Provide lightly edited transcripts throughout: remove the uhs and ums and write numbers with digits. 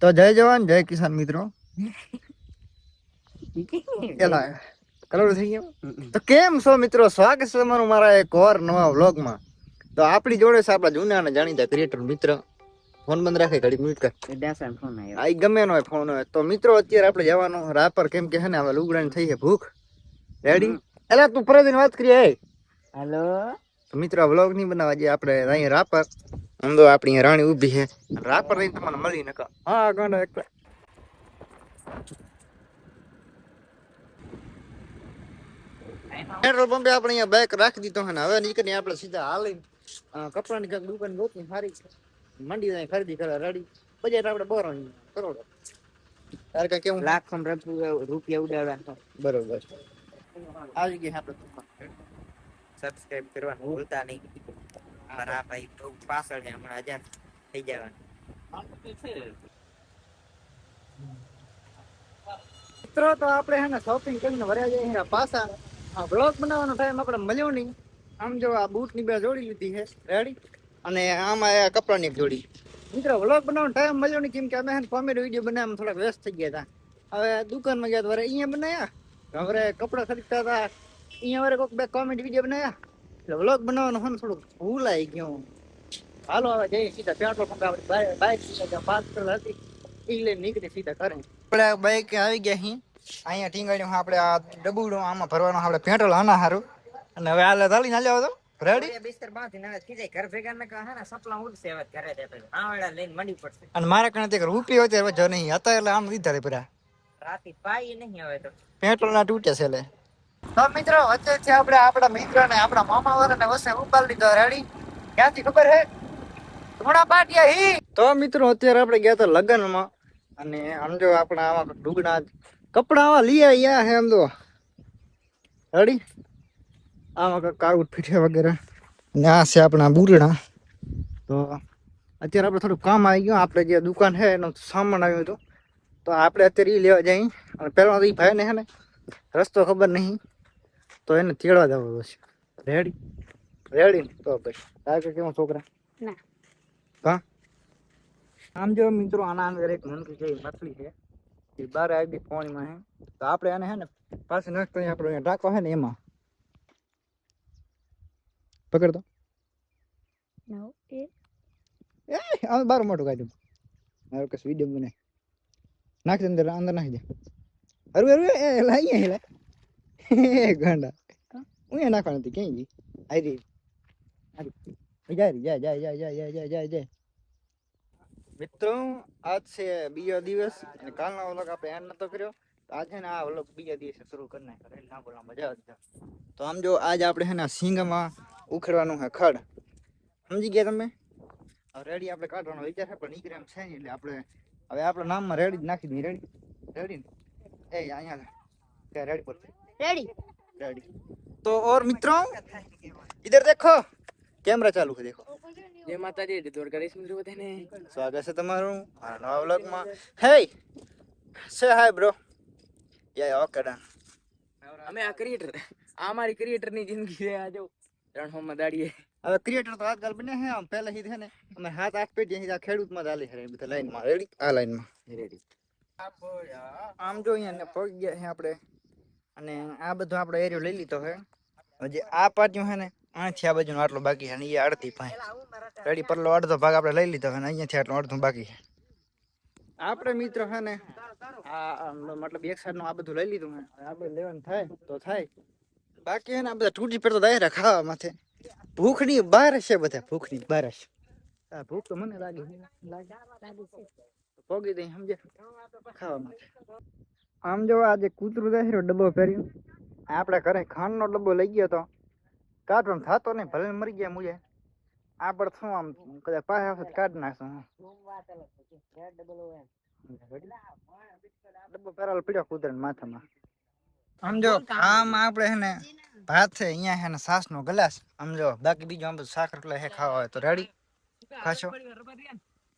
તો જય જવાન જય કિસાન મિત્રો. એલા કલર થઈ ગયો. તો કેમ છો મિત્રો, સ્વાગત છે તમારું મારા એક ઓર નવા વ્લોગમાં. તો આપણી જોડે છે આપણા જૂના અને જાણીતા ક્રિએટર મિત્ર. ફોન બંધ રાખે ઘડી મિનિટ કર આ ગમે નો હોય ફોન હોય. તો મિત્રો અત્યારે આપણે જવાનું રાપર, કેમ કે હે ને હવે લુગડાની થઈ છે ભૂખ. રેડી એલા તું પરદીન વાત કરી. હેલો મિત્રો વ્લોગ નહીં બનાવવા જે આપણે અહીંયા રાપર આમ તો આપણી રાણી ઊભી છે. રાપર રહીને તમને મળી નકા. હા ગાંડા એક પેટ્રોલ પંપે આપણે અહીંયા બાઇક રાખી દીધો હે ને હવે નીકળી આપણે સીધા હાલી કપડાની કાંઈક દુકાન ગોતની સારી મંડી જાય ખરીદી કરવા રેડી. બજેટ આપણે બરો કરોડો તારે કાંઈ કેવું લાખો રૂપિયા ઉડાડવા. બરોબર આવી ગઈ આપણે સબસ્ક્રાઇબ કરવાનું ભૂલતા નહીં. મારા ભાઈ બહુ પાછળ છે, હમણાં 1000 થઈ જવાનું. મિત્રો તો આપણે હે ને શોપિંગ કરીને વર્યા જઈએ પાછા. બ્લોગ બનાવવાનો ટાઈમ આપણે મળ્યો નહીં. આમ જો આ બૂટની બે જોડી લીધી છે રેડી, અને આમાં કપડાની જોડી. મિત્રો વ્લોગ બનાવવાનો ટાઈમ મળ્યો નહીં, કેમ કે અમે કોમેડી વિડીયો બનાવવામાં થોડાક વ્યસ્ત થઈ ગયા હતા. હવે દુકાનમાં ગયા વરે અહીંયા બનાવ્યા, હવે કપડા ખરીદતા હતા અહીંયા વરે કોઈક બે કોમેડી વિડીયો બનાવ્યા. એટલે વ્લોગ બનાવવાનો હોય ને થોડુંક ભૂલાઈ ગયું. હાલો હવે જઈએ સીધા પેટ્રોલ પંપે. આપણે બાઇક સીધા પાસ કરેલ હતી એ લઈને નીકળી સીધા કરે. આપણે બાઇક આવી ગયા અહીં અહીંયા ટીંગાડ્યું આપણે આ ડબુડું આમાં ભરવાનું આપણે પેટ્રોલ આના સારું. અને હવે હાલે ચાલીને હાલ્યો હતો રેડી. અને મારા કણે રૂપિયો અત્યારે જો નહીં હતા એટલે આમ લીધા રે પરા રાતી પાઈ નહીં હવે તો પેટ્રોલ ના તૂટે છે. એટલે તો મિત્રો વચ્ચે છે આપણે આપણા મિત્ર ને આપણા મામા વાળાને વસે ઉપાડી લીધો રેડી. ક્યાંથી ખબર હે? થોડા પાટિયા હી. તો મિત્રો અત્યારે આપણે ગયા હતા લગ્નમાં, અને આમ જો આપણા આવા ડુગડા કપડા આવા લઈ આવ્યા હે. આમ તો રેડી આમાં કાઉટ ફીઠે વગેરે ને આ છે આપણા બુરડા. તો અત્યારે આપણે થોડું કામ આવી ગયું. આપણે જે દુકાન છે એનો સામાન આવ્યું હતું, તો આપણે અત્યારે એ લેવા જઈએ. અને પહેલાં તો એ ભાઈને છે ને રસ્તો ખબર નહીં, તો એને તેડવા જવો છે. રેડી રેડી તો ભાઈ તારે કેવું છોકરા ના હા. આમ જો મિત્રો આના અંદર એક મનકી જેવી મછલી છે, એ બારે આવી પાણીમાં હે. તો આપણે એને હે ને પાછી નાખતો આપણે ટાંકો છે ને એમાં પકડતો આમ બાર મોટું કાઢ્યું મારું કશું વિડીયો બને નાખી અંદર અંદર નાખી દે. અરે અરે એ લાઈ હેલા ગાંડા હું એ નાખવાની હતી ક્યાં ગઈ આઈ જાય જાય જાય જાય જાય જાય જાય જાય. મિત્રો આજ છે બીજો દિવસ અને કાલનો વ્લોગ આપણે એન્ડ નતો કર્યો. તો આજે ને આ વ્લોગ બીજા દિવસે શરૂ કરી નાખ્યો. ના બોલા મજા આવતી. તો આમ જો આજ આપણે છે ને સિંગમાં ઉખેડવાનું છે ખડ. સમજી ગયા તમે? રેડી આપણે કાઢવાનો વિચાર છે પણ નીકળે એમ છે નહીં. એટલે આપણે હવે આપણા નામમાં રેડી જ નાખી દઈએ. રેડી રેડી એ અહીંયા રેડી પર રેડી રેડી. તો और मित्रों इधर देखो कैमरा चालू है देखो. જય માતાજી, દ્વારકાધીશ મિત્રો બધાને સ્વાગત છે તમારું આ નવા વ્લોગમાં. હે સે હાય બ્રો યા ઓકે ડન. અમે આ ક્રિએટર, આ મારી ક્રિએટર ની જિંદગી છે. આ જો રણહોમાં દાડીએ. હવે ક્રિએટર તો આજકાલ બને છે. આમ પહેલા હી છે ને અમે 7-8 પેઢી સીધા ખેડૂતમાં જ હાલી છે બધા લાઈનમાં. રેડી આ લાઈનમાં રેડી. આમ જો અહીંયા પગ ગયા છે આપણે, અને આ બધો આપણે એરિયો લઈ લીધો છે. હજી આ પાટિયું છે ને અહીંથી આ બાજુનો આટલો બાકી છે, અને એ અડધી પાસે રેડી. પરલો અડધો ભાગ આપણે લઈ લીધો છે, અને અહીંયાથી આટલું અડધું બાકી છે. આપણે મિત્ર છે ને આ મતલબ એક સાઈડ નું આ બધું લઈ લીધું છે. આપણે લેવાનું થાય તો થાય, બાકી છે ને આ બધા તૂટી પડતો દાયરા ખાવા માથે. ભૂખની બહાર છે બધા, ભૂખની બહાર છે. ભૂખ તો મને લાગે પોગી દઈ સમજે ખાવા માટે. આમ જો આજે કૂતરું દાયરો ડબ્બો પહેર્યું. આપણે ઘરે ખાંડનો ડબ્બો લઈ ગયો તો કાઢવાનો થતો નહીં, ભલે મરી ગયા મુજે. આપણે શું આમ કદાચ પાસે કાઢ નાખશું. ડબ્બો પહેરાલો પીડ્યો કૂતરા માથામાં. આમ જો આમ આપણે હે ને ભાત છે, અહીંયા હે ને છાસ નો ગ્લાસ. આમ જો બાકી બીજું આમ બધું સાકર એટલે હે ખાવા હોય તો રેડી ખાશો.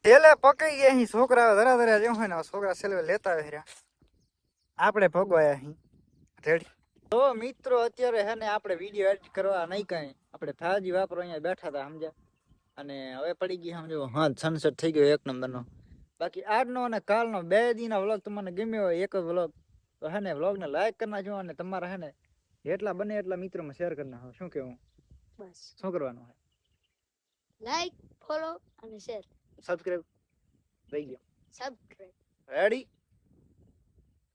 તેલે પકઈ ગયા અહીં છોકરા ધરા ધરા જેવું હોય ને છોકરા સેલવે લેતા હોય. આપણે ભોગવાયા અહીં રેડી. તો મિત્રો અત્યારે હે ને આપણે વિડીયો એડિટ કરવા નહીં કઈ, આપણે થાજી વાપરો અહીંયા બેઠા હતા સમજ્યા. અને હવે પડી ગઈ સમજો હા સનસેટ થઈ ગયો એક નંબરનો. બાકી આજનો અને કાલનો 2 દીના વ્લોગ તમને ગમ્યો હોય એક જ વ્લોગ તો હે ને વ્લોગ ને લાઈક કરી નાખજો અને તમારા હે ને જેટલા બને એટલા મિત્રોમાં શેર કરી નાખો. શું કેવું? બસ શું કરવાનું હોય? લાઈક ફોલો અને શેર સબસ્ક્રાઇબ થઈ ગયો. Subscribe ready?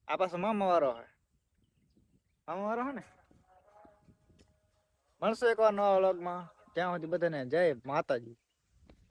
આ પાછો મામા વાળો હે. મામા વાળો હે ને? મળશું એકવાર નવા વ્લોગમાં. ત્યાં સુધી બધાને જય માતાજી.